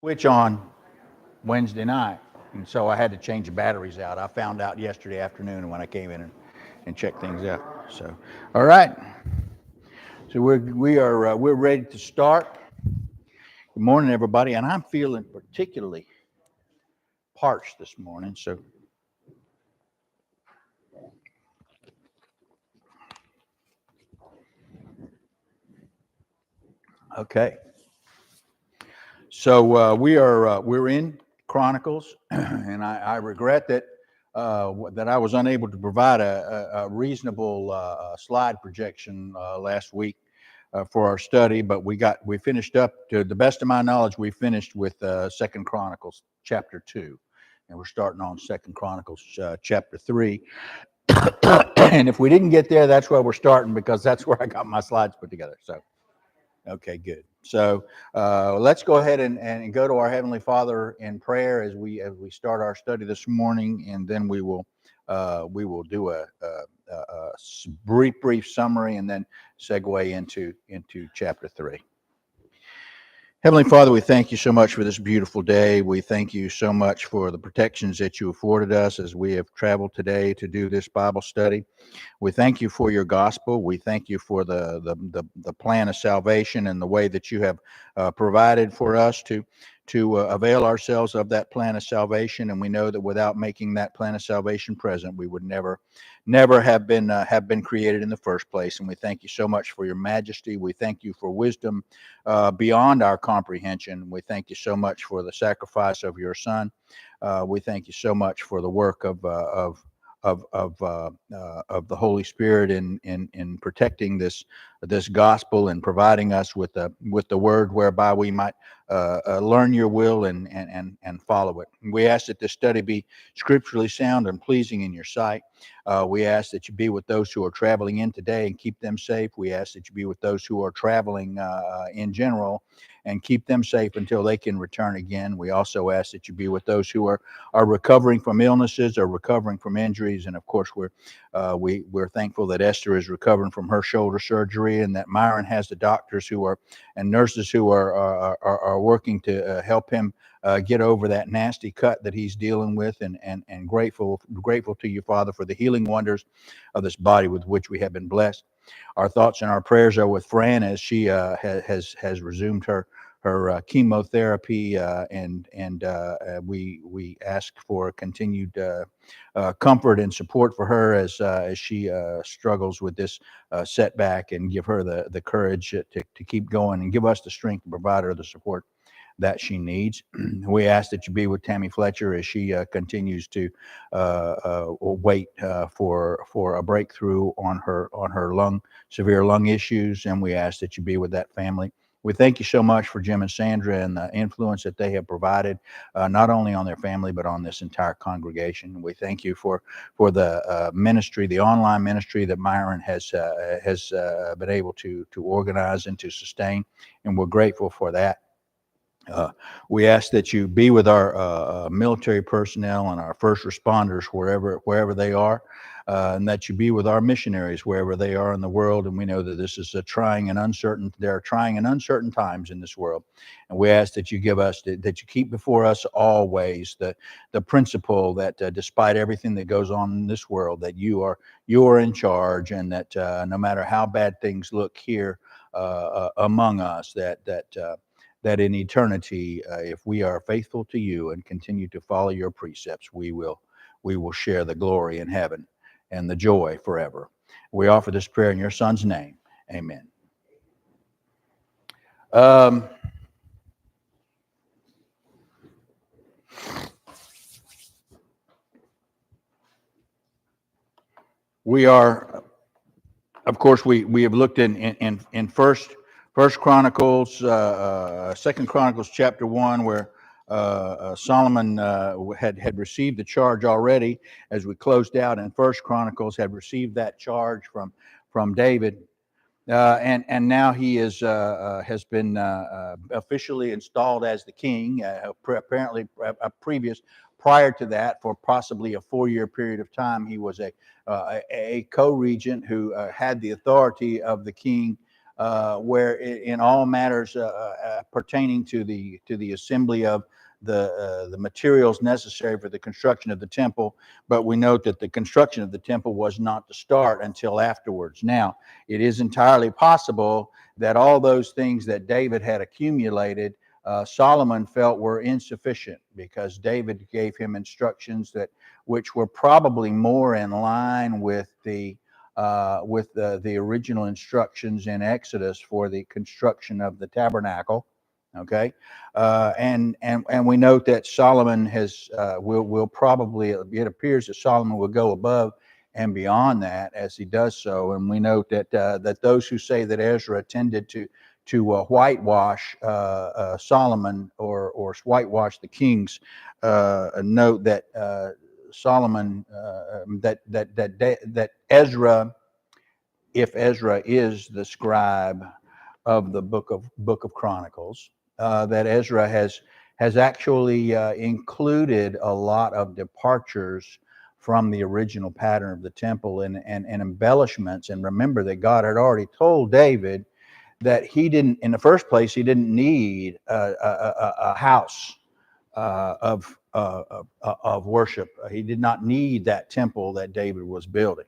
switch on Wednesday night, and so I had to change the batteries out. I found out yesterday afternoon when I came in and checked things out. So, all right. So we're ready to start. Good morning, everybody, and I'm feeling particularly parched this morning. So, okay. So we're in Chronicles, and I regret that I was unable to provide a reasonable slide projection last week for our study, but we finished up to the best of my knowledge. We finished with Second Chronicles chapter 2, and we're starting on Second Chronicles chapter 3. And if we didn't get there, that's where we're starting because that's where I got my slides put together. So. Okay, good. So let's go ahead and go to our Heavenly Father in prayer as we start our study this morning, and then we will do a brief summary and then segue into chapter 3. Heavenly Father, we thank you so much for this beautiful day. We thank you so much for the protections that you afforded us as we have traveled today to do this Bible study. We thank you for your gospel. We thank you for the plan of salvation and the way that you have provided for us to avail ourselves of that plan of salvation. And we know that without making that plan of salvation present, we would never have been created in the first place. And we thank you so much for your majesty. We thank you for wisdom beyond our comprehension. We thank you so much for the sacrifice of your Son. We thank you so much for the work of the Holy Spirit in protecting this gospel and providing us with the word whereby we might learn your will and follow it. We ask that this study be scripturally sound and pleasing in your sight. We ask that you be with those who are traveling in today and keep them safe. We ask that you be with those who are traveling in general and keep them safe until they can return again. We also ask that you be with those who are recovering from illnesses or recovering from injuries. And of course, we're thankful that Esther is recovering from her shoulder surgery, and that Myron has the doctors and nurses who are working to help him get over that nasty cut that he's dealing with, and grateful to you, Father, for the healing wonders of this body with which we have been blessed. Our thoughts and our prayers are with Fran as she has resumed her chemotherapy, and we ask for continued comfort and support for her as she struggles with this setback, and give her the courage to keep going, and give us the strength to provide her the support that she needs. We ask that you be with Tammy Fletcher as she continues to wait for a breakthrough on her severe lung issues, and we ask that you be with that family. We thank you so much for Jim and Sandra and the influence that they have provided, not only on their family but on this entire congregation. We thank you for the ministry, the online ministry that Myron has been able to organize and to sustain, and we're grateful for that. We ask that you be with our military personnel and our first responders wherever they are, and that you be with our missionaries wherever they are in the world. And we know that this is there are trying and uncertain times in this world. And we ask that you that you keep before us always the principle that despite everything that goes on in this world, that you are in charge, and that no matter how bad things look here among us, that in eternity, if we are faithful to you and continue to follow your precepts, we will share the glory in heaven and the joy forever. We offer this prayer in your Son's name. Amen. We are, of course, we have looked in First Chronicles, Second Chronicles chapter 1, where Solomon had received the charge already, as we closed out in First Chronicles, had received that charge from David, and now he has been officially installed as the king. Apparently, prior to that, for possibly a 4-year period of time, he was a co-regent who had the authority of the king where in all matters pertaining to the assembly of the materials necessary for the construction of the temple. But we note that the construction of the temple was not to start until afterwards. Now, it is entirely possible that all those things that David had accumulated, Solomon felt were insufficient, because David gave him instructions which were probably more in line with the original instructions in Exodus for the construction of the tabernacle. Okay, and we note that Solomon will probably, it appears that Solomon will go above and beyond that as he does so. And we note that those who say that Ezra tended to whitewash Solomon or whitewash the kings note that Solomon that Ezra, if Ezra is the scribe of the book of Chronicles, that Ezra has actually included a lot of departures from the original pattern of the temple and embellishments. And remember that God had already told David that he didn't, in the first place, he didn't need a house of worship. He did not need that temple that David was building.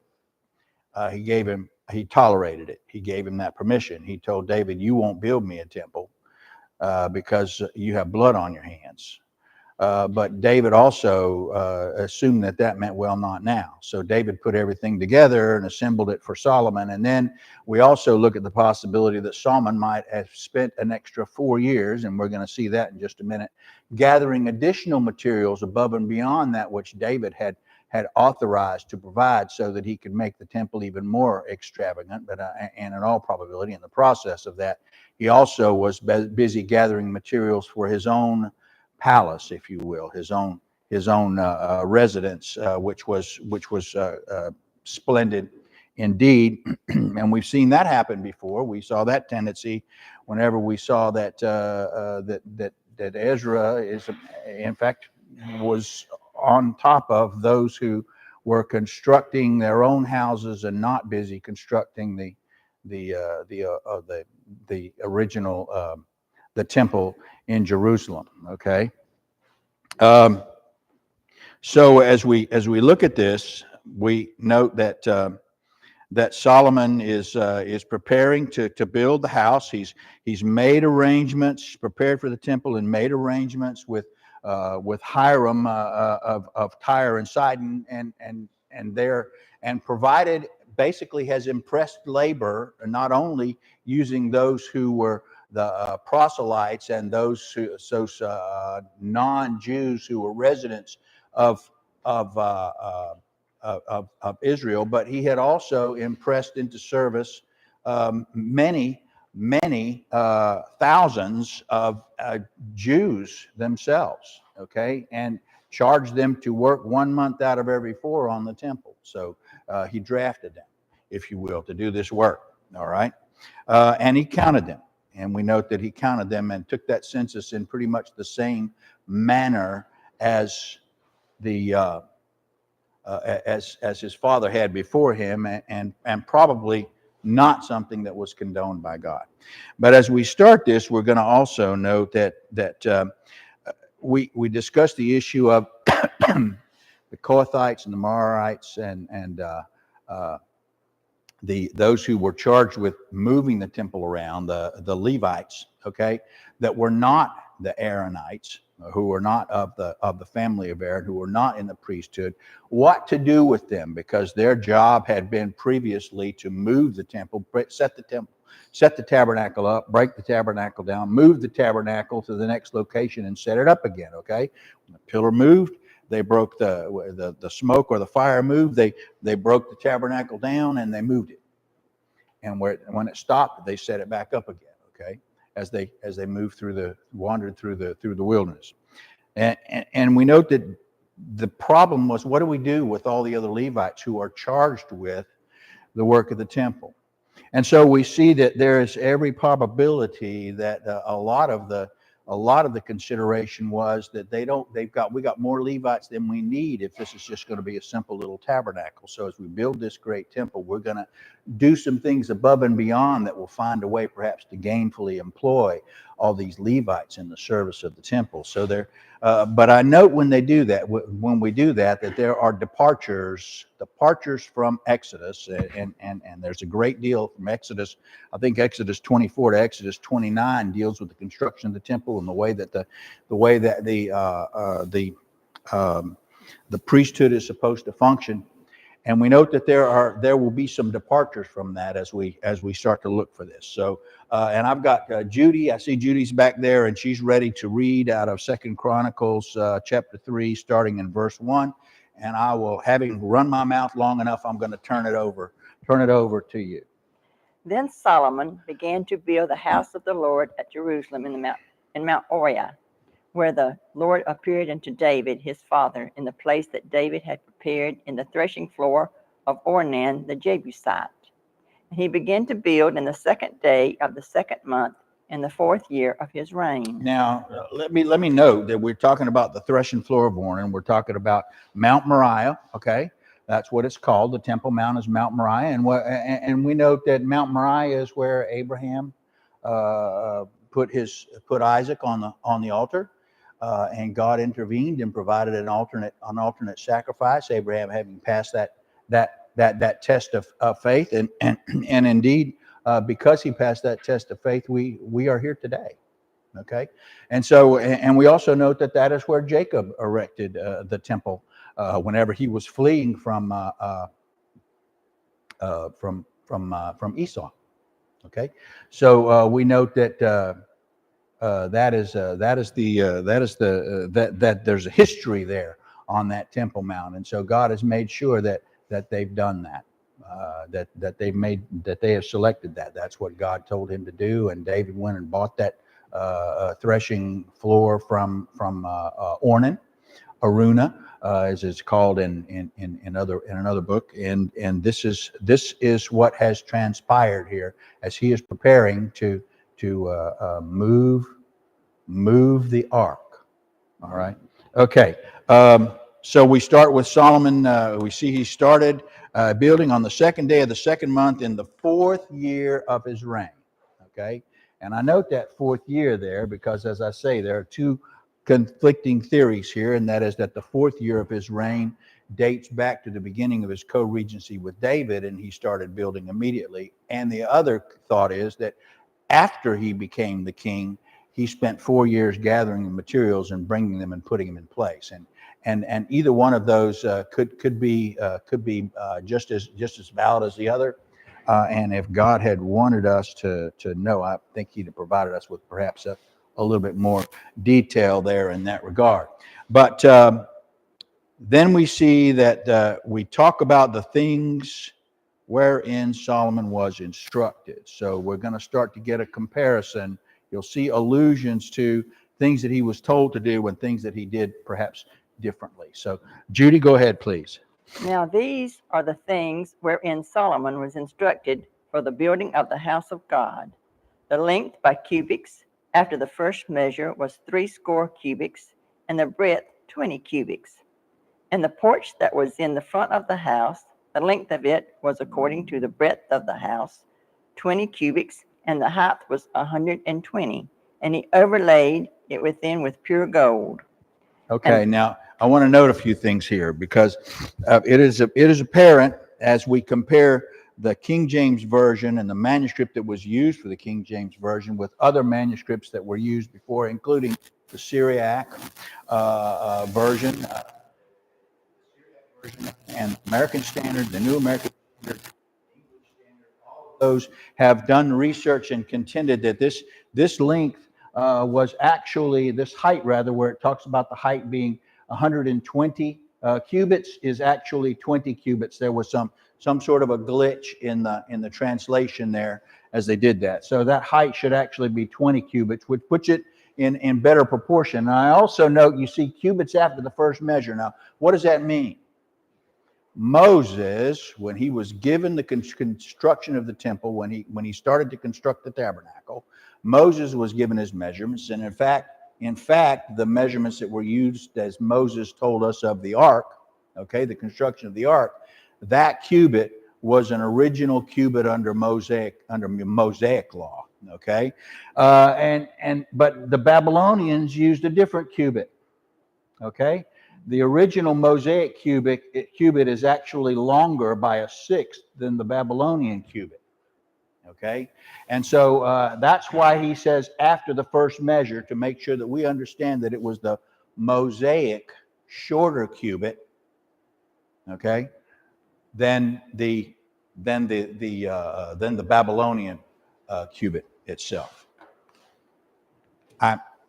He tolerated it. He gave him that permission. He told David, "You won't build me a temple because you have blood on your hands." But David also assumed that meant, well, not now. So David put everything together and assembled it for Solomon. And then we also look at the possibility that Solomon might have spent an extra 4 years, and we're going to see that in just a minute, gathering additional materials above and beyond that which David had authorized to provide, so that he could make the temple even more extravagant. But and in all probability, in the process of that, he also was busy gathering materials for his own palace, if you will, his own residence, which was splendid indeed. And we've seen that happen before. We saw that tendency whenever we saw that that Ezra in fact was on top of those who were constructing their own houses and not busy constructing the original the temple in Jerusalem. Okay. So as we look at this, we note that Solomon is preparing to build the house. He's made arrangements, prepared for the temple, and made arrangements with Hiram of Tyre and Sidon, and provided, basically has impressed labor, not only using those who were the proselytes and those non-Jews who were residents of Israel, but he had also impressed into service many thousands of Jews themselves, okay, and charged them to work 1 month out of every 4 on the temple. So he drafted them, if you will, to do this work, all right? And he counted them. And we note that he counted them and took that census in pretty much the same manner as as his father had before him, and probably not something that was condoned by God. But as we start this, we're going to also note that we discussed the issue of the Kohathites and the Merarites and those who were charged with moving the temple around, the Levites, okay, that were not the Aaronites, who were not of the family of Aaron, who were not in the priesthood, what to do with them, because their job had been previously to move the temple, set the tabernacle up, break the tabernacle down, move the tabernacle to the next location, and set it up again. Okay, when the pillar moved, they broke the smoke or the fire moved. They broke the tabernacle down and they moved it, and when it stopped, they set it back up again. Okay, as they wandered through the wilderness, and we note that the problem was, what do we do with all the other Levites who are charged with the work of the temple? And so we see that there is every probability that a lot of a lot of the consideration was that we got more Levites than we need if this is just going to be a simple little tabernacle. So as we build this great temple, we're going to do some things above and beyond that will find a way perhaps to gainfully employ all these Levites in the service of the temple. So but I note when they do that, when we do that, that there are departures from Exodus, and there's a great deal from Exodus. I think Exodus 24 to Exodus 29 deals with the construction of the temple and the way that the priesthood is supposed to function. And we note that there will be some departures from that as we start to look for this. So, and I've got Judy. I see Judy's back there, and she's ready to read out of 2 Chronicles chapter 3, starting in verse 1. And I will, having run my mouth long enough, I'm going to turn it over to you. Then Solomon began to build the house of the Lord at Jerusalem in Mount Moriah, where the Lord appeared unto David his father in the place that David had prepared in the threshing floor of Ornan the Jebusite. And he began to build in the 2nd day of the 2nd month in the 4th year of his reign. Now, let me note that we're talking about the threshing floor of Ornan. We're talking about Mount Moriah, okay? That's what it's called. The Temple Mount is Mount Moriah. And we note that Mount Moriah is where Abraham put Isaac on the altar. And God intervened and provided an alternate sacrifice. Abraham having passed that test of faith, and indeed, because he passed that test of faith, we are here today. Okay, and so we also note that is where Jacob erected the temple whenever he was fleeing from Esau. Okay, so we note that. There's a history there on that Temple Mount, and so God has made sure that they've done that, that they have selected that. That's what God told him to do, and David went and bought that threshing floor from Ornan, Aruna, as it's called in another book, and this is what has transpired here as he is preparing to move the ark. All right. Okay. So we start with Solomon. We see he started building on the 2nd day of the 2nd month in the 4th year of his reign. Okay. And I note that 4th year there because, as I say, there are two conflicting theories here, and that is that the 4th year of his reign dates back to the beginning of his co-regency with David, and he started building immediately. And the other thought is that after he became the king, he spent 4 years gathering the materials and bringing them and putting them in place. And either one of those could be just as valid as the other. And if God had wanted us to know, I think He'd have provided us with perhaps a little bit more detail there in that regard. But then we see that we talk about the things wherein Solomon was instructed. So we're going to start to get a comparison. You'll see allusions to things that he was told to do and things that he did perhaps differently. So, Judy, go ahead, please. Now these are the things wherein Solomon was instructed for the building of the house of God. The length by cubits after the first measure was 80 cubits, and the breadth 20 cubits. And the porch that was in the front of the house, the length of it was according to the breadth of the house, 20 cubits, and the height was 120. And he overlaid it within with pure gold. Okay, now I want to note a few things here because it is apparent as we compare the King James Version and the manuscript that was used for the King James Version with other manuscripts that were used before, including the Syriac version. And American Standard, the New American Standard, English Standard, all of those have done research and contended that this length was actually, this height rather, where it talks about the height being 120 cubits, is actually 20 cubits. There was some sort of a glitch in the translation there as they did that. So that height should actually be 20 cubits, which puts it in better proportion. And I also note you see cubits after the first measure. Now, what does that mean? Moses, when he was given the construction of the temple, when he started to construct the tabernacle, Moses was given his measurements, and in fact, the measurements that were used as Moses told us of the ark, okay, the construction of the ark, that cubit was an original cubit under Mosaic law, okay, but the Babylonians used a different cubit, okay. The original Mosaic cubit is actually longer by a sixth than the Babylonian cubit. Okay, and so that's why he says after the first measure, to make sure that we understand that it was the Mosaic shorter cubit, okay, than the Babylonian cubit itself.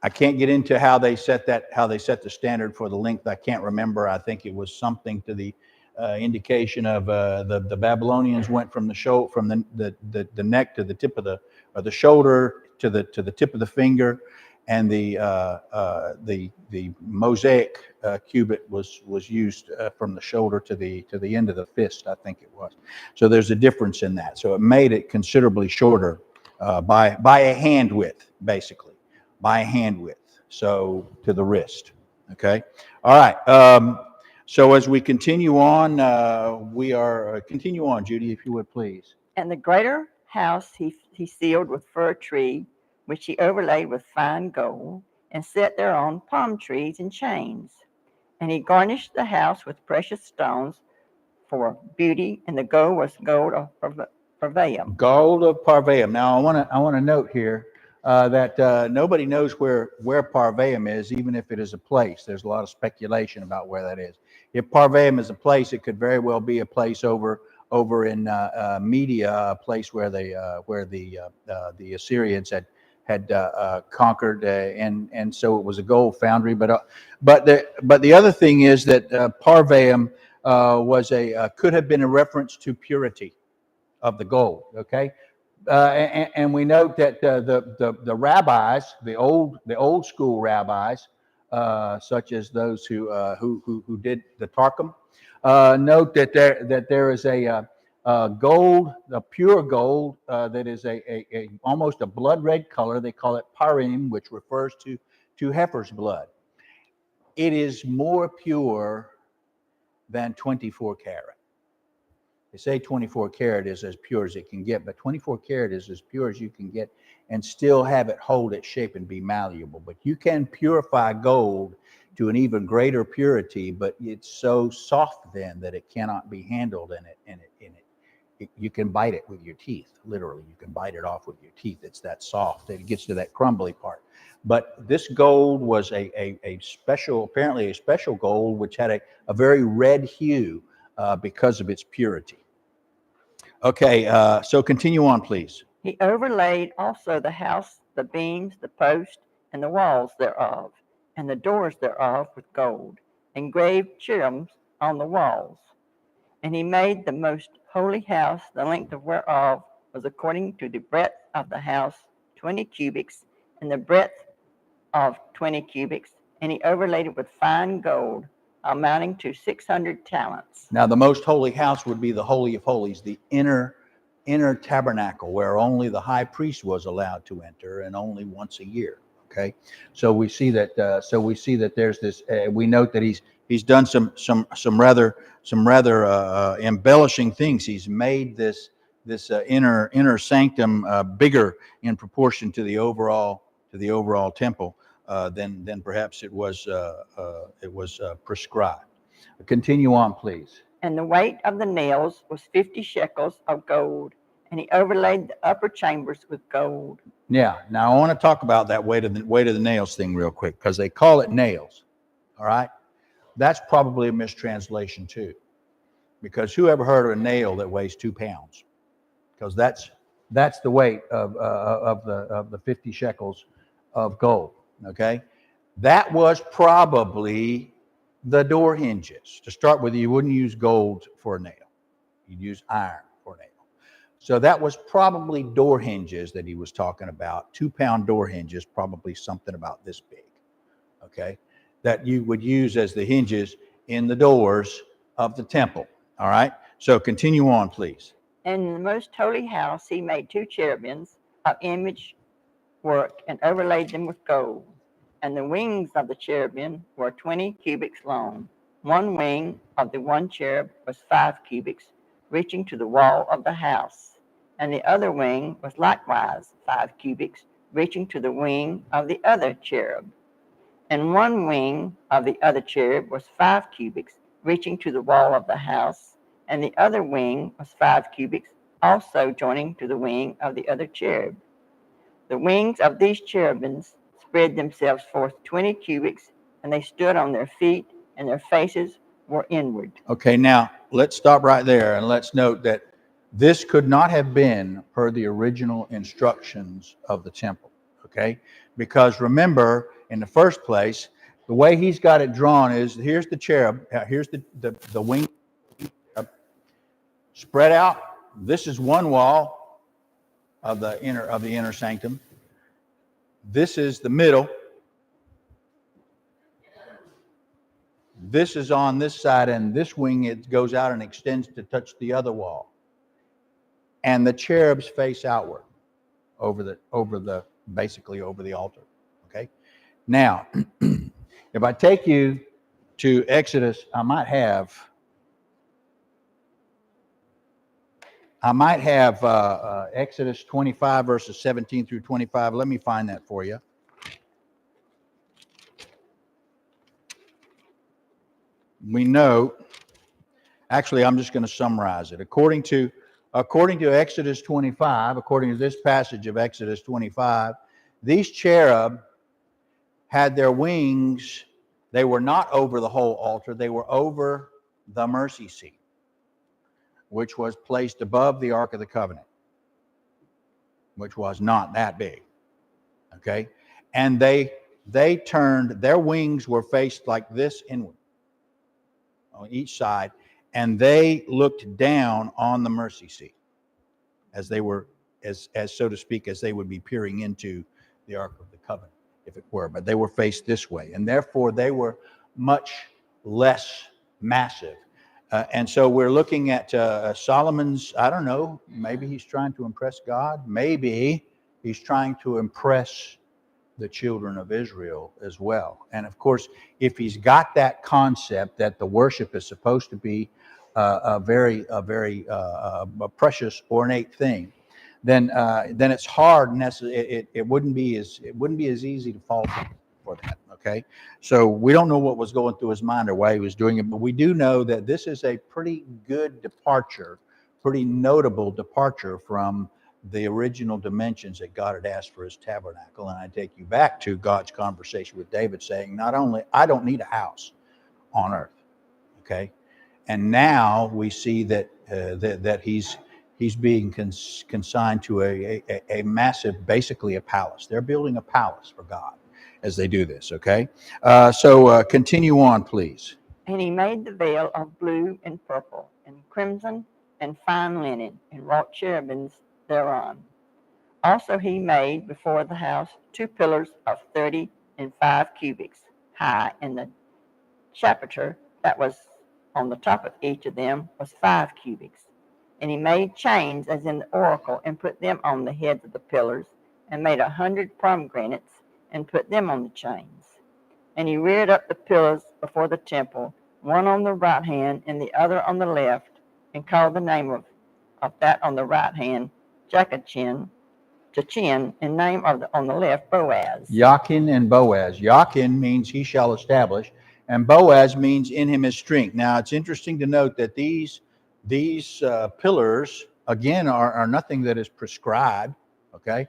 I can't get into how they set the standard for the length. I can't remember. I think it was something to the indication of the Babylonians went from the neck to the tip of the shoulder to the tip of the finger, and the Mosaic cubit was used from the shoulder to the end of the fist, I think it was. So there's a difference in that. So it made it considerably shorter by a hand width, basically. By a hand width, so to the wrist. Okay, all right. So as we continue on, continue on, Judy, if you would please. And the greater house he sealed with fir tree, which he overlaid with fine gold, and set thereon palm trees and chains. And he garnished the house with precious stones for beauty, and the gold was gold of Parvaim. Gold of Parvaim. Now I want to note here that nobody knows where Parvaim is, even if it is a place. There's a lot of speculation about where that is. If Parvaim is a place, it could very well be a place over in Media, a place where the Assyrians had conquered, and so it was a gold foundry. But the other thing is that Parvaim could have been a reference to purity of the gold. Okay. And we note that the rabbis, the old school rabbis, such as those who did the Targum, note that there is a gold, a pure gold that is a almost a blood red color. They call it parim, which refers to heifer's blood. It is more pure than 24 karat. They say 24 karat is as pure as it can get, but 24 karat is as pure as you can get and still have it hold its shape and be malleable. But you can purify gold to an even greater purity, but it's so soft then that it cannot be handled, and you can bite it with your teeth. Literally, you can bite it off with your teeth. It's that soft. It gets to that crumbly part. But this gold was apparently a special gold, which had a very red hue because of its purity. Okay, so continue on, please. He overlaid also the house, the beams, the posts, and the walls thereof, and the doors thereof with gold, and engraved cherubims on the walls. And he made the most holy house, the length of whereof was according to the breadth of the house 20 cubits, and the breadth of 20 cubits, and he overlaid it with fine gold, amounting to 600 talents. Now, the most holy house would be the Holy of Holies, the inner tabernacle, where only the high priest was allowed to enter, and only once a year. Okay, so we see that. There's this. We note that he's done some rather embellishing things. He's made this inner sanctum bigger in proportion to the overall temple than perhaps it was prescribed. Continue on, please. And the weight of the nails was 50 shekels of gold, and he overlaid the upper chambers with gold. Yeah. Now I want to talk about that weight of the nails thing real quick, because they call it nails. All right. That's probably a mistranslation too, because who ever heard of a nail that weighs 2 pounds? Because that's the weight of the 50 shekels of gold. Okay. That was probably the door hinges. To start with, you wouldn't use gold for a nail. You'd use iron for a nail. So that was probably door hinges that he was talking about. 2-pound door hinges, probably something about this big. Okay. That you would use as the hinges in the doors of the temple. All right. So continue on, please. And in the most holy house he made 2 cherubims of image work and overlaid them with gold. And the wings of the cherubim were 20 cubits long. One wing of the one cherub was 5 cubits, reaching to the wall of the house. And the other wing was likewise 5 cubits, reaching to the wing of the other cherub. And one wing of the other cherub was 5 cubits, reaching to the wall of the house. And the other wing was 5 cubits, also joining to the wing of the other cherub. The wings of these cherubims spread themselves forth 20 cubits, and they stood on their feet, and their faces were inward. Okay, now let's stop right there and let's note that this could not have been per the original instructions of the temple. Okay, because remember, in the first place, the way he's got it drawn is here's the cherub, here's the wing spread out. This is one wall of the inner sanctum. This is the middle. This is on this side, and this wing, it goes out and extends to touch the other wall. And the cherubs face outward basically over the altar. Okay. Now, if I take you to Exodus, I might have Exodus 25 verses 17 through 25. Let me find that for you. We know, actually, I'm just going to summarize it. According to Exodus 25, according to this passage of Exodus 25, these cherub had their wings. They were not over the whole altar. They were over the mercy seat, which was placed above the Ark of the Covenant, which was not that big. Okay? And they turned, their wings were faced like this inward on each side, and they looked down on the mercy seat as they were, as so to speak, as they would be peering into the Ark of the Covenant, if it were. But they were faced this way, and therefore they were much less massive. And so we're looking at Solomon's, I don't know, maybe he's trying to impress God. Maybe he's trying to impress the children of Israel as well. And of course, if he's got that concept that the worship is supposed to be a very precious, ornate thing, then it's hard. And it wouldn't be as easy to fall for that. Okay, so we don't know what was going through his mind or why he was doing it, but we do know that this is a pretty good departure, pretty notable departure from the original dimensions that God had asked for his tabernacle. And I take you back to God's conversation with David saying, not only, I don't need a house on earth. Okay. And now we see that that he's being consigned to a massive, basically a palace. They're building a palace for God as they do this. Okay. So continue on, please. And he made the veil of blue and purple and crimson and fine linen and wrought cherubims thereon. Also he made before the house 2 pillars of 30 and 5 cubits high, and the chapiter that was on the top of each of them was 5 cubits. And he made chains as in the oracle, and put them on the heads of the pillars, and made 100 pomegranates, and put them on the chains. And he reared up the pillars before the temple, one on the right hand and the other on the left, and called the name of that on the right hand Jachin, and name of on the left Boaz. Jachin and Boaz. Jachin means he shall establish, and Boaz means in him is strength. Now it's interesting to note that these pillars again are nothing that is prescribed. Okay.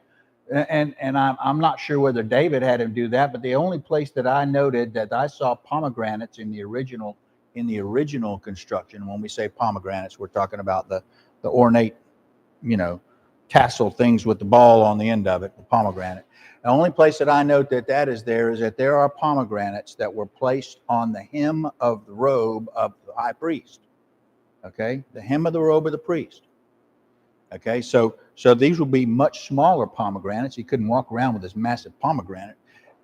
And I'm not sure whether David had him do that, but the only place that I noted that I saw pomegranates in the original construction. When we say pomegranates, we're talking about the ornate, tassel things with the ball on the end of it, the pomegranate. The only place that I note that is that there are pomegranates that were placed on the hem of the robe of the high priest. Okay, the hem of the robe of the priest. Okay, so these will be much smaller pomegranates. He couldn't walk around with this massive pomegranate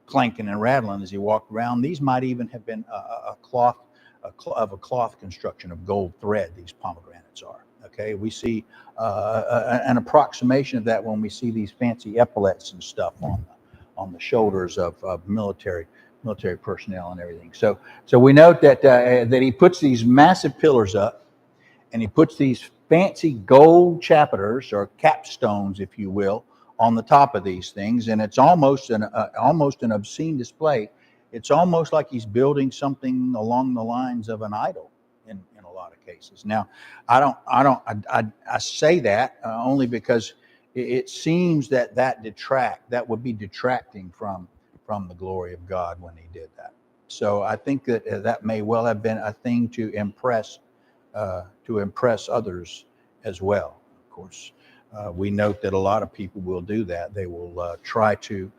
clanking and rattling as he walked around. These might even have been a cloth of a cloth construction of gold thread. These pomegranates are. Okay, we see an approximation of that when we see these fancy epaulets and stuff on the shoulders of military personnel and everything. So we note that he puts these massive pillars up, and he puts these fancy gold chapiters or capstones, if you will, on the top of these things, and it's almost an obscene display. It's almost like he's building something along the lines of an idol in a lot of cases. Now, I say that only because it seems that would be detracting from the glory of God when he did that. So I think that may well have been a thing to impress others as well. Of course, we note that a lot of people will do that. They will try to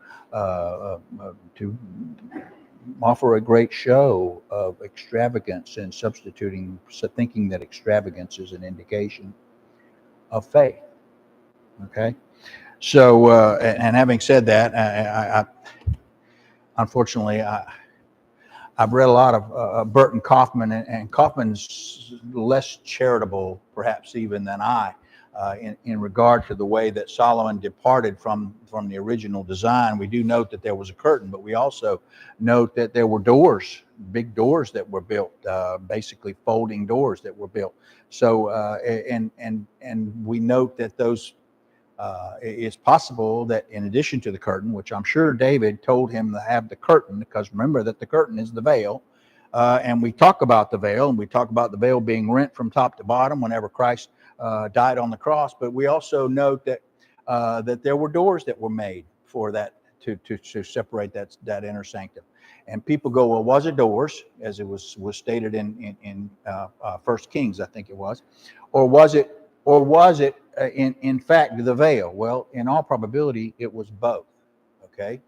offer a great show of extravagance and thinking that extravagance is an indication of faith. Okay, so and having said that, I unfortunately I've read a lot of Burton Kaufman, and Kaufman's less charitable, perhaps even than I, in regard to the way that Solomon departed from the original design. We do note that there was a curtain, but we also note that there were doors, big doors that were built, basically folding doors that were built. So and we note that those. It's possible that in addition to the curtain, which I'm sure David told him to have the curtain, because remember that the curtain is the veil, and we talk about the veil, and we talk about the veil being rent from top to bottom whenever Christ died on the cross. But we also note that that there were doors that were made for that to separate that inner sanctum. And people go, well, was it doors, as it was stated in First Kings, I think it was, or was it in fact the veil? Well, in all probability, it was both. Okay,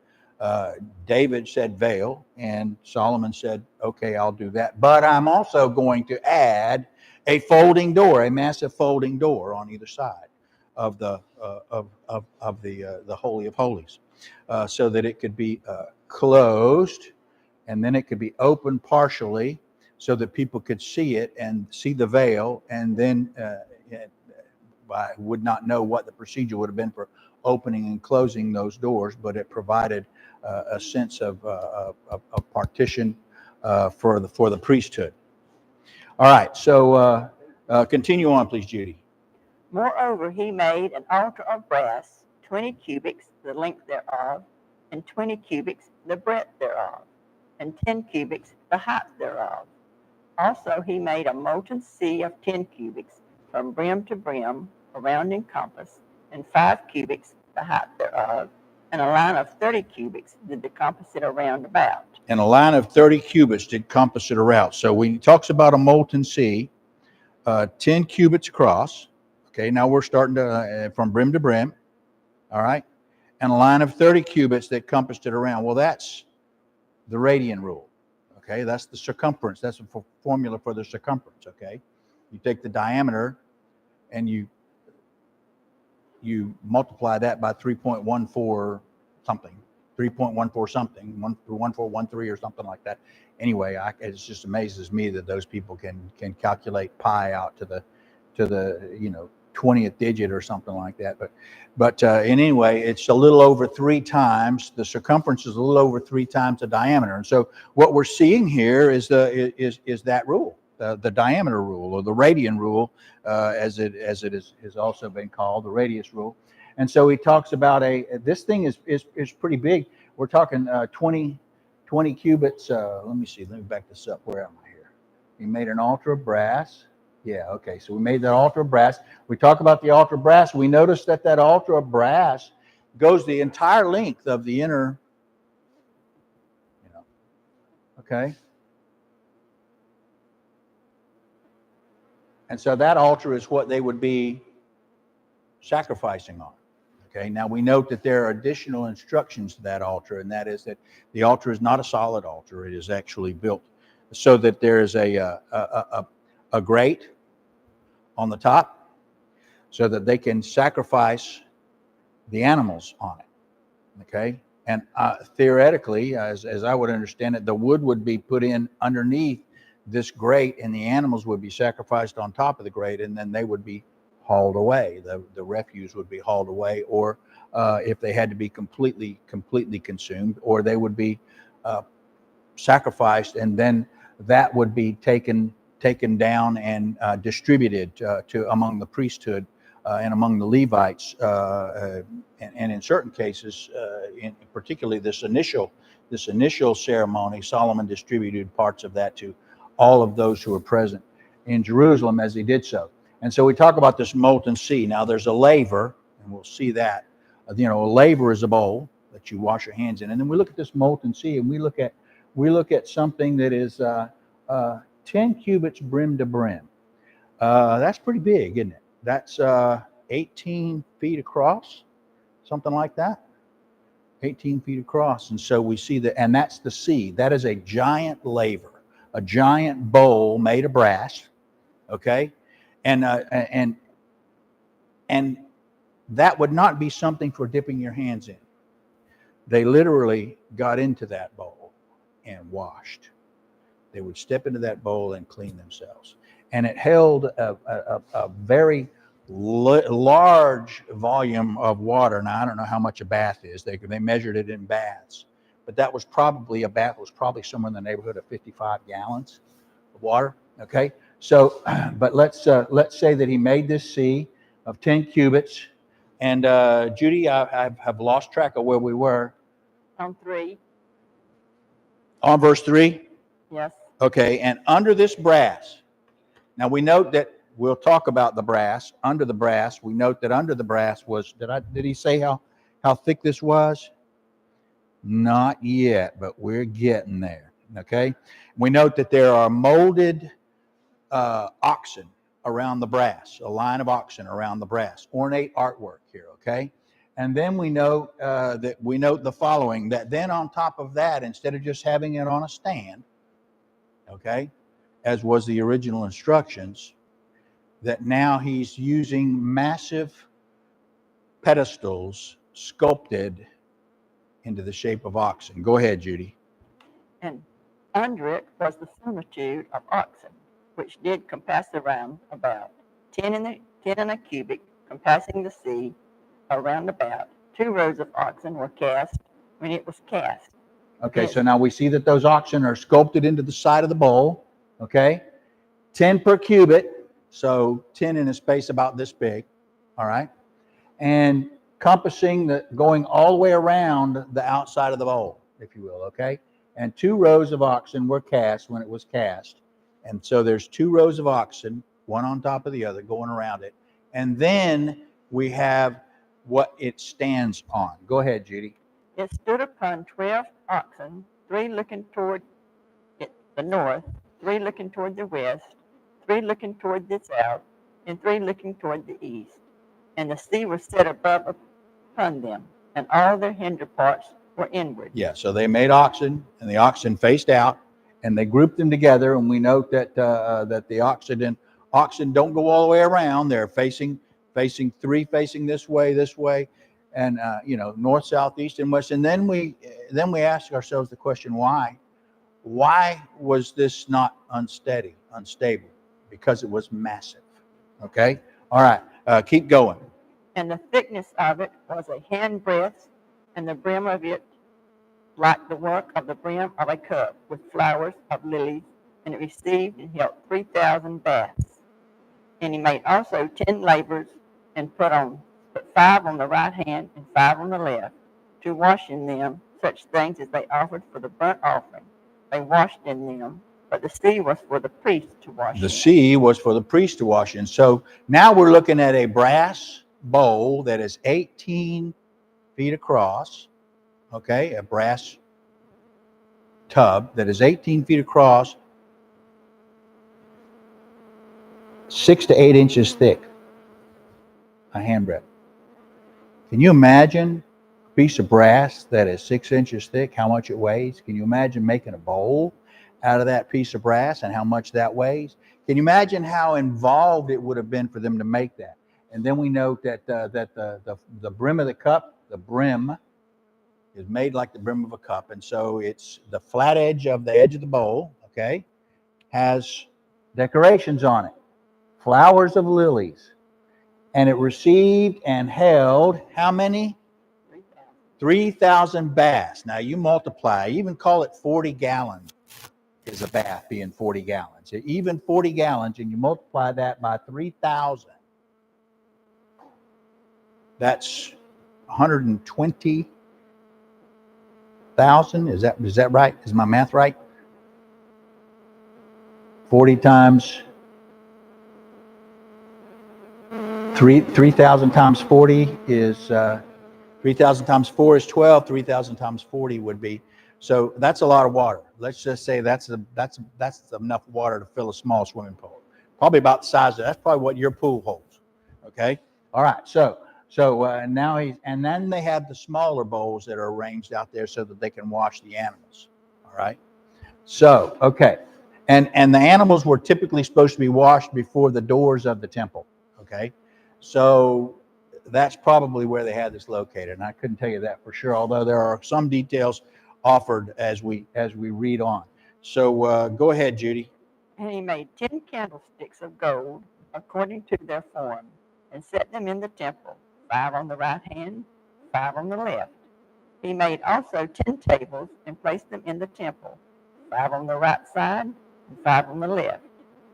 David said veil, and Solomon said, "Okay, I'll do that, but I'm also going to add a folding door, a massive folding door on either side of the Holy of Holies, so that it could be closed, and then it could be opened partially, so that people could see it and see the veil, and then." I would not know what the procedure would have been for opening and closing those doors, but it provided a sense of partition for the priesthood. All right, so continue on, please, Judy. Moreover, he made an altar of brass, 20 cubits the length thereof, and 20 cubits the breadth thereof, and 10 cubits the height thereof. Also he made a molten sea of 10 cubits from brim to brim, around in compass, and 5 cubits the height thereof, and a line of 30 cubits did compass it around about. And a line of 30 cubits did compass it around. So when he talks about a molten sea, 10 cubits across. Okay, now we're starting to from brim to brim. All right, and a line of 30 cubits that compassed it around. Well, that's the radian rule. Okay, that's the circumference. That's a formula for the circumference. Okay, you take the diameter and you multiply that by 3.14 something, 3.14 something, 1413 or something like that. Anyway, it just amazes me that those people can calculate pi out to the 20th digit or something like that. But in any way, it's a little over 3 times. The circumference is a little over 3 times the diameter. And so what we're seeing here is that rule, the diameter rule, or the radian rule, as it has also been called, the radius rule. And so he talks about this thing is pretty big. We're talking 20 cubits. Let me see. Let me back this up. Where am I here? He made an altar of brass. Yeah, okay. So we made that altar of brass. We talk about the altar of brass. We notice that altar of brass goes the entire length of the inner, okay? And so that altar is what they would be sacrificing on. Okay, now we note that there are additional instructions to that altar, and that is that the altar is not a solid altar. It is actually built so that there is a grate on the top so that they can sacrifice the animals on it. Okay, and theoretically, as I would understand it, the wood would be put in underneath this grate, and the animals would be sacrificed on top of the grate, and then they would be hauled away. The refuse would be hauled away, or if they had to be completely consumed, or they would be sacrificed, and then that would be taken down and distributed to among the priesthood and among the Levites, and in certain cases, in particularly this initial ceremony, Solomon distributed parts of that to all of those who were present in Jerusalem as he did so. And so we talk about this molten sea. Now there's a laver, and we'll see that. A laver is a bowl that you wash your hands in, and then we look at this molten sea, and we look at something that is 10 cubits brim to brim. That's pretty big, isn't it? That's 18 feet across, something like that. 18 feet across. And so we see that, and that's the sea. That is a giant laver, a giant bowl made of brass. Okay, and that would not be something for dipping your hands in. They literally got into that bowl and washed. They would step into that bowl and clean themselves. And it held a very large volume of water. Now, I don't know how much a bath is. They measured it in baths. But that was probably, a bath was probably somewhere in the neighborhood of 55 gallons of water. Okay? So, but let's say that he made this sea of 10 cubits. And Judy, I've lost track of where we were. On 3. On verse 3? Yes. Okay, and under this brass, now we note that we'll talk about the brass. Under the brass, we note that under the brass was, did he say how thick this was? Not yet, but we're getting there. Okay, we note that there are molded oxen around the brass, a line of oxen around the brass, ornate artwork here. Okay, and then we note the following: that then on top of that, instead of just having it on a stand, okay, as was the original instructions, that now he's using massive pedestals sculpted into the shape of oxen. Go ahead, Judy. And under it was the similitude of oxen, which did compass around about 10 in a cubit, compassing the sea around about. 2 rows of oxen were cast when it was cast. Okay, so now we see that those oxen are sculpted into the side of the bowl. Okay, 10 per cubit, so 10 in a space about this big. All right, and compassing going all the way around the outside of the bowl, if you will. Okay, and 2 rows of oxen were cast when it was cast, and so there's 2 rows of oxen, one on top of the other, going around it, and then we have what it stands on. Go ahead, Judy. It stood upon 12 oxen, 3 looking toward the north, 3 looking toward the west, 3 looking toward the south, and 3 looking toward the east. And the sea was set above upon them, and all their hinder parts were inward. Yeah, so they made oxen, and the oxen faced out, and they grouped them together. And we note that that the oxen don't go all the way around. They're facing 3 facing this way, and north, south, east, and west. And then we ask ourselves the question, why? Why was this not unstable? Because it was massive. Okay? All right, keep going. And the thickness of it was a handbreadth, and the brim of it like the work of the brim of a cup, with flowers of lilies, and it received and held 3,000 baths. And he made also 10 lavers, and put 5 on the right hand and 5 on the left, to wash in them such things as they offered for the burnt offering. They washed in them, but the sea was for the priest to wash in. The sea was for the priest to wash in. So now we're looking at a brass bowl that is 18 feet across, okay, a brass tub that is 18 feet across, 6 to 8 inches thick, a handbreadth. Can you imagine a piece of brass that is 6 inches thick, how much it weighs? Can you imagine making a bowl out of that piece of brass and how much that weighs? Can you imagine how involved it would have been for them to make that? And then we note that the brim of the cup, the brim is made like the brim of a cup, and so it's the flat edge of the bowl, okay, has decorations on it, flowers of lilies. And it received and held how many? 3,000 baths. Now you multiply, even call it 40 gallons is a bath being 40 gallons. Even 40 gallons, and you multiply that by 3,000. That's 120,000. Is that right? Is my math right? 40 times 3,000 times 40 is 3,000 times 4 is 12. 3,000 times 40 would be. So that's a lot of water. Let's just say that's enough water to fill a small swimming pool. Probably about the size of that's probably what your pool holds. Okay. All right. So now and then they have the smaller bowls that are arranged out there so that they can wash the animals. All right. So okay, and the animals were typically supposed to be washed before the doors of the temple. Okay. So that's probably where they had this located, and I couldn't tell you that for sure. Although there are some details offered as we read on. So go ahead, Judy. And he made 10 candlesticks of gold according to their form, and set them in the temple, 5 on the right hand, 5 on the left. He made also 10 tables and placed them in the temple, 5 on the right side and 5 on the left.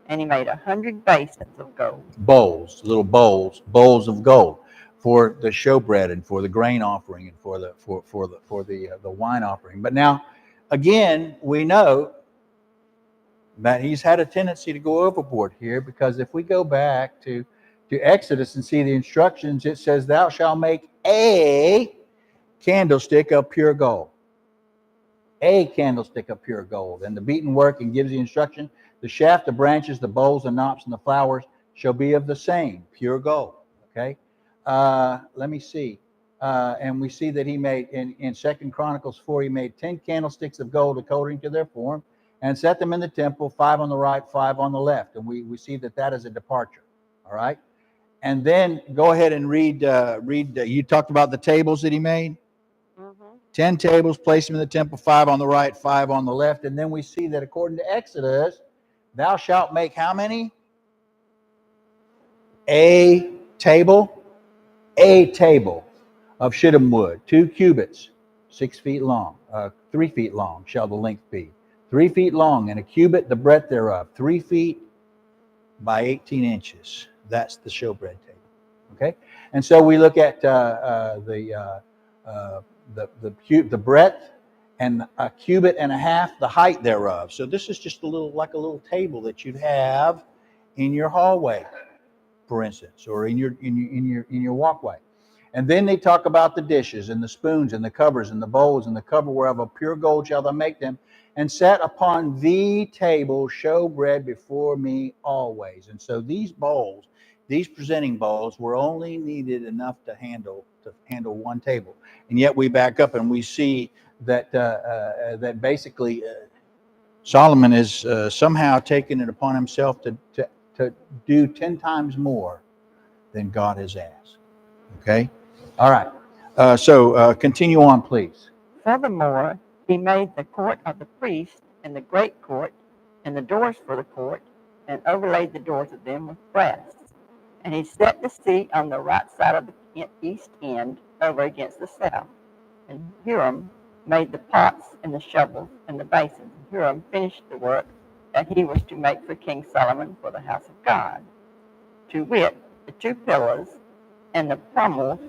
And he made 100 basins of gold. Bowls, little bowls of gold for the showbread and for the grain offering and for the wine offering. But now, again, we know that he's had a tendency to go overboard here, because if we go back to Exodus and see the instructions, it says, "Thou shalt make a candlestick of pure gold." A candlestick of pure gold. And the beaten work, and gives the instruction, the shaft, the branches, the bowls, the knops, and the flowers shall be of the same, pure gold. Okay? Let me see. And we see that he made, in 2 Chronicles 4, he made 10 candlesticks of gold according to their form, and set them in the temple, 5 on the right, 5 on the left. And we see that is a departure. All right? And then go ahead and read. You talked about the tables that he made. 10 tables, place them in the temple, 5 on the right, 5 on the left. And then we see that according to Exodus, thou shalt make how many? A table of shittim wood, 2 cubits, 6 feet long, 3 feet long shall the length be. 3 feet long, and a cubit the breadth thereof, 3 feet by 18 inches. That's the showbread table. Okay? And so we look at the breadth, and a cubit and a half the height thereof. So this is just a little table that you'd have in your hallway, for instance, or in your walkway. And then they talk about the dishes and the spoons and the covers and the bowls, and the cover whereof of pure gold shall thou make them, and set upon the table showbread before me always. And so these bowls, these presenting bowls, were only needed enough to handle one table. And yet we back up and we see that that basically Solomon is somehow taking it upon himself to do 10 times more than God has asked. Okay? All right. So continue on, please. Furthermore, he made the court of the priest and the great court and the doors for the court, and overlaid the doors of them with brass. And he set the seat on the right side of the east end, over against the south. And Hiram made the pots and the shovels and the basins. And Hiram finished the work that he was to make for King Solomon for the house of God, to wit, the 2 pillars and the pommels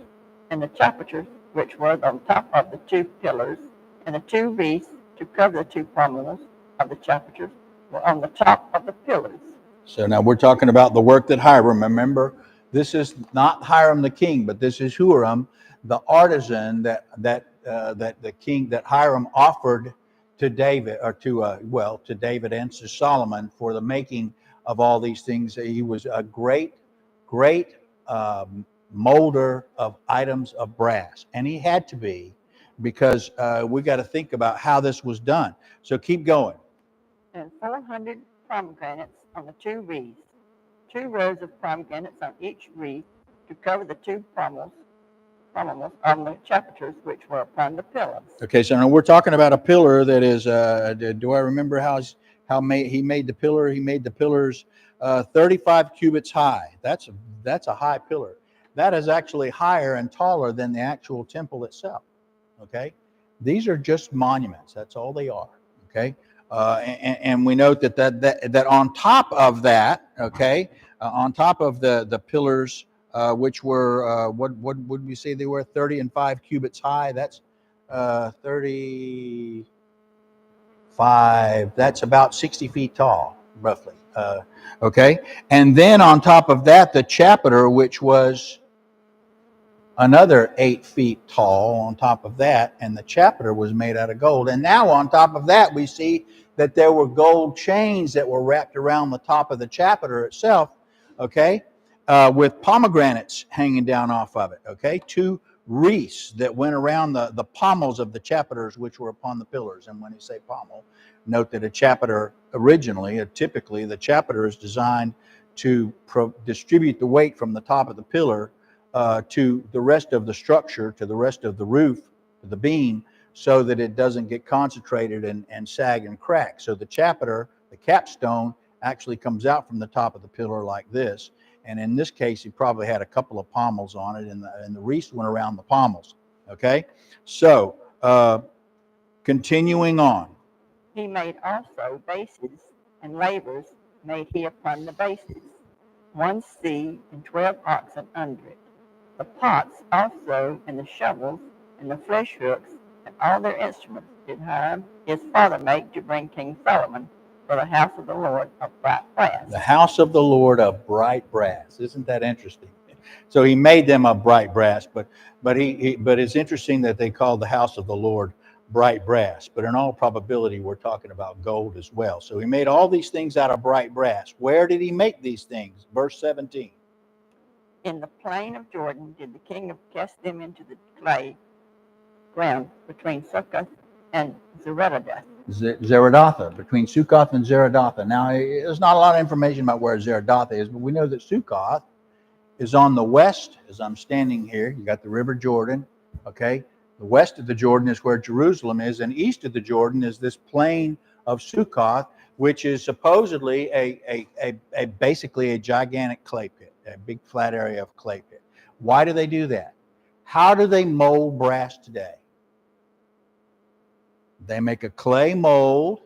and the chapiters, which were on top of the 2 pillars, and the 2 wreaths to cover the 2 pommels of the chapiters were on the top of the pillars. So now we're talking about the work that Hiram. Remember, this is not Hiram the king, but this is Huram, the artisan that the king, that Hiram offered to David, or to David and to Solomon, for the making of all these things. He was a great molder of items of brass, and he had to be, because we got to think about how this was done. So keep going. And 400 pomegranates on the 2 wreaths, 2 rows of pomegranates on each wreath, to cover the 2 pommels on the chapiters which were upon the pillars. Okay, so now we're talking about a pillar that is. Do I remember how he made the pillar. He made the pillars 35 cubits high. That's a high pillar. That is actually higher and taller than the actual temple itself. Okay, these are just monuments. That's all they are. Okay, and we note that on top of that, okay, on top of the pillars, which were what would we say they were, 30 and 5 cubits high? That's 35. That's about 60 feet tall, roughly. Okay, and then on top of that, the chapiter, which was another 8 feet tall on top of that, and the chapiter was made out of gold. And now on top of that, we see that there were gold chains that were wrapped around the top of the chapiter itself, okay, with pomegranates hanging down off of it, okay, 2 wreaths that went around the pommels of the chapiters which were upon the pillars. And when you say pommel, note that a chapiter originally, typically, the chapiter is designed to distribute the weight from the top of the pillar to the rest of the structure, to the rest of the roof, the beam, so that it doesn't get concentrated and sag and crack. So the chapiter, the capstone, actually comes out from the top of the pillar like this. And in this case, he probably had a couple of pommels on it, and the wreaths went around the pommels. Okay? So, continuing on. He made also bases and lavers made he upon the bases, 1 sea and 12 oxen under it. The pots also, and the shovels, and the flesh hooks, and all their instruments did Hiram his father make to bring King Solomon for the house of the Lord of bright brass. The house of the Lord of bright brass. Isn't that interesting? So he made them of bright brass, but it's interesting that they called the house of the Lord bright brass. But in all probability, we're talking about gold as well. So he made all these things out of bright brass. Where did he make these things? Verse 17. In the plain of Jordan did the king cast them into the clay ground between Succoth and Zeredath. Zeredatha, between Succoth and Zeredatha. Now, there's not a lot of information about where Zeredatha is, but we know that Succoth is on the west. As I'm standing here, you got the river Jordan, okay? The west of the Jordan is where Jerusalem is, and east of the Jordan is this plain of Succoth, which is supposedly basically a gigantic clay pit, a big flat area of clay pit. Why do they do that? How do they mold brass today? They make a clay mold.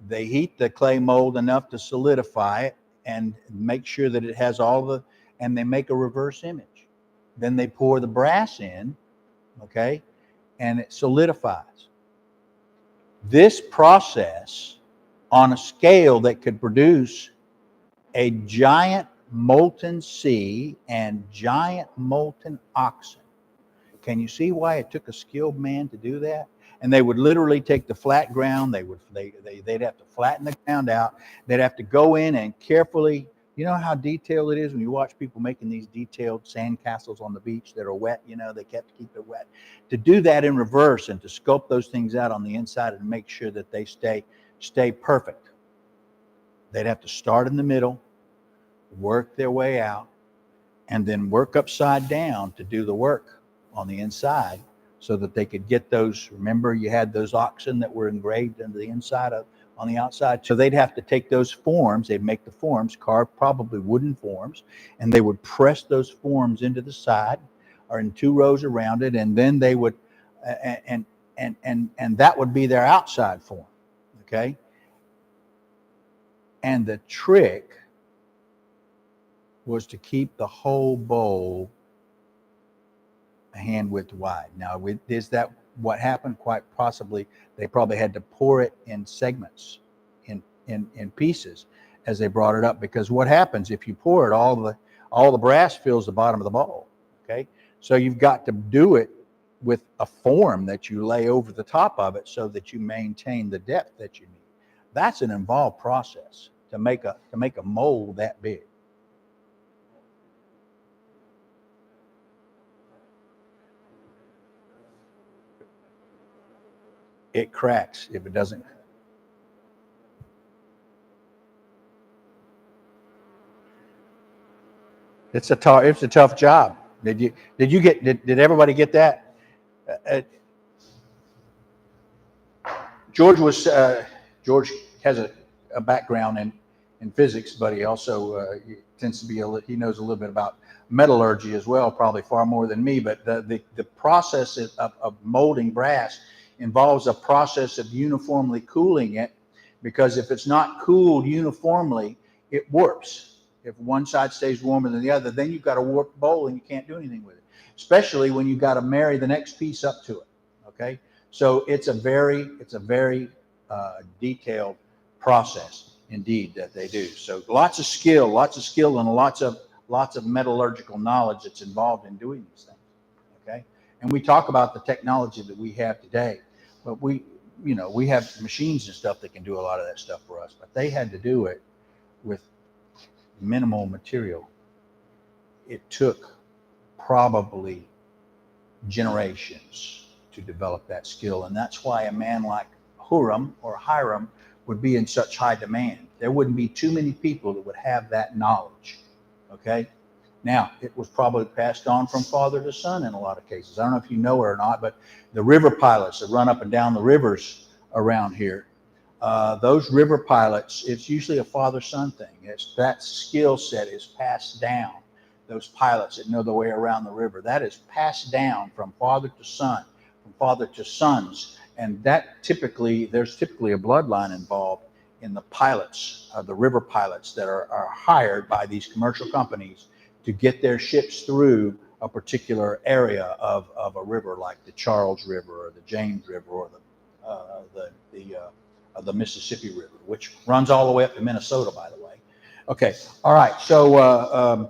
They heat the clay mold enough to solidify it and make sure that it has and they make a reverse image. Then they pour the brass in, okay, and it solidifies. This process, on a scale that could produce a giant molten sea and giant molten oxen. Can you see why it took a skilled man to do that? And they would literally take the flat ground. They'd have to flatten the ground out. They'd have to go in and carefully. You know how detailed it is when you watch people making these detailed sand castles on the beach that are wet. You know, they have to keep it wet. To do that in reverse and to sculpt those things out on the inside and make sure that they stay perfect. They'd have to start in the middle, work their way out, and then work upside down to do the work on the inside, so that they could get those. Remember, you had those oxen that were engraved into the inside on the outside. So they'd have to take those forms. They'd make the forms, carve probably wooden forms, and they would press those forms into the side or in 2 rows around it, and then they would, and that would be their outside form. Okay. And the trick was to keep the whole bowl a hand width wide. Now, is that what happened? Quite possibly. They probably had to pour it in segments, in pieces, as they brought it up. Because what happens if you pour it, all the brass fills the bottom of the bowl. Okay, so you've got to do it with a form that you lay over the top of it, so that you maintain the depth that you need. That's an involved process to make a mold that big. It cracks if it doesn't. It's a tough job. Did everybody get that? George has a background in physics, but he also tends to be he knows a little bit about metallurgy as well, probably far more than me. But the process of molding brass involves a process of uniformly cooling it, because if it's not cooled uniformly, it warps. If one side stays warmer than the other, then you've got a warped bowl and you can't do anything with it, especially when you've got to marry the next piece up to it. Okay, so it's a very detailed process indeed that they do. So lots of skill, and lots of metallurgical knowledge that's involved in doing these things. Okay, and we talk about the technology that we have today, but we have machines and stuff that can do a lot of that stuff for us, but they had to do it with minimal material. It took probably generations to develop that skill, and that's why a man like Hiram would be in such high demand. There wouldn't be too many people that would have that knowledge. Okay, now it was probably passed on from father to son in a lot of cases. I don't know if you know it or not, but the river pilots that run up and down the rivers around here, those river pilots, it's usually a father-son thing. It's that skill set is passed down. Those pilots that know the way around the river, that is passed down from father to son, from father to sons, and that there's typically a bloodline involved in the pilots, the river pilots that are hired by these commercial companies to get their ships through a particular area of a river, like the Charles River or the James River or the Mississippi River, which runs all the way up to Minnesota, by the way. Okay, all right, so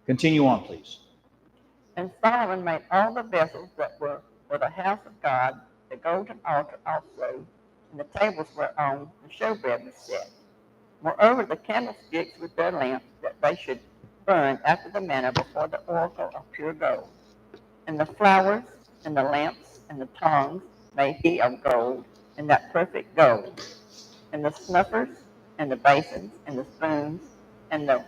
continue on, please. And Solomon made all the vessels that were for the house of God, the golden altar also, and the tables whereon the showbread was set. Moreover, the candlesticks with their lamps, that they should burn after the manner before the oracle of pure gold. And the flowers, and the lamps, and the tongs made he of gold, and that perfect gold. And the snuffers, and the basins, and the spoons, and the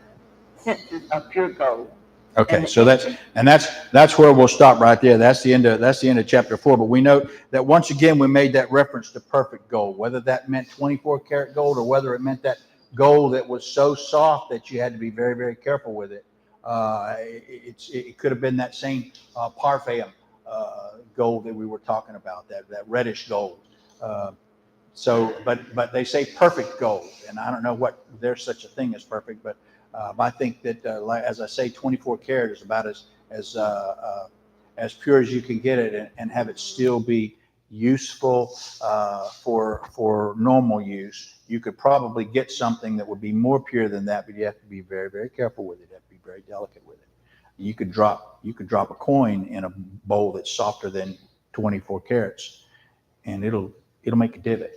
censers of pure gold. Okay, so that's where we'll stop right there. That's the end of chapter 4. But we note that once again we made that reference to perfect gold, whether that meant 24 karat gold or whether it meant that gold that was so soft that you had to be very, very careful with it. It could have been that same parfait gold that we were talking about, that reddish gold. But they say perfect gold, and I don't know what there's such a thing as perfect, but I think that, as I say, 24 karat is about as pure as you can get it, and have it still be useful for normal use. You could probably get something that would be more pure than that, but you have to be very, very careful with it. You have to be very delicate with it. You could drop a coin in a bowl that's softer than 24 carats, and it'll make a divot.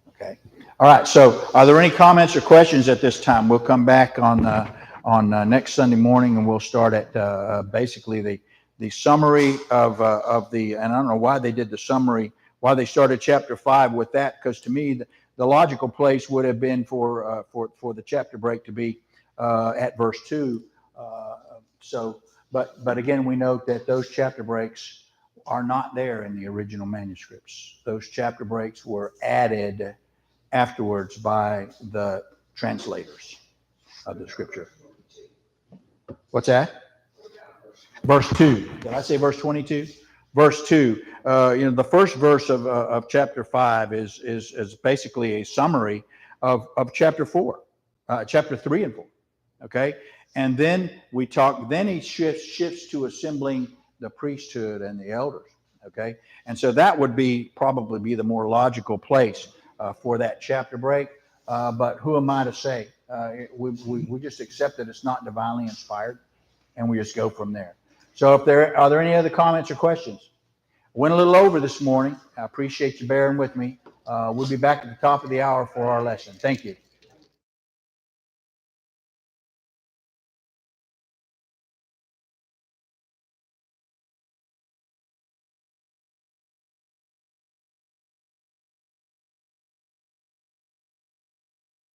Okay. All right. So, are there any comments or questions at this time? We'll come back on next Sunday morning, and we'll start at basically the summary of the. And I don't know why they did the summary, why they started chapter 5 with that, because to me the logical place would have been for the chapter break to be at verse 2. But again, we note that those chapter breaks are not there in the original manuscripts. Those chapter breaks were added afterwards by the translators of the scripture. What's that? Verse 2. Did I say verse 22? Verse 2. The first verse of chapter 5 is basically a summary of chapter 4, chapter 3 and 4. Okay, and then then he shifts to assembling the priesthood and the elders. Okay, and so that would probably be the more logical place for that chapter break. But who am I to say? We just accept that it's not divinely inspired, and we just go from there. So are there any other comments or questions? Went a little over this morning. I appreciate you bearing with me. We'll be back at the top of the hour for our lesson. Thank you.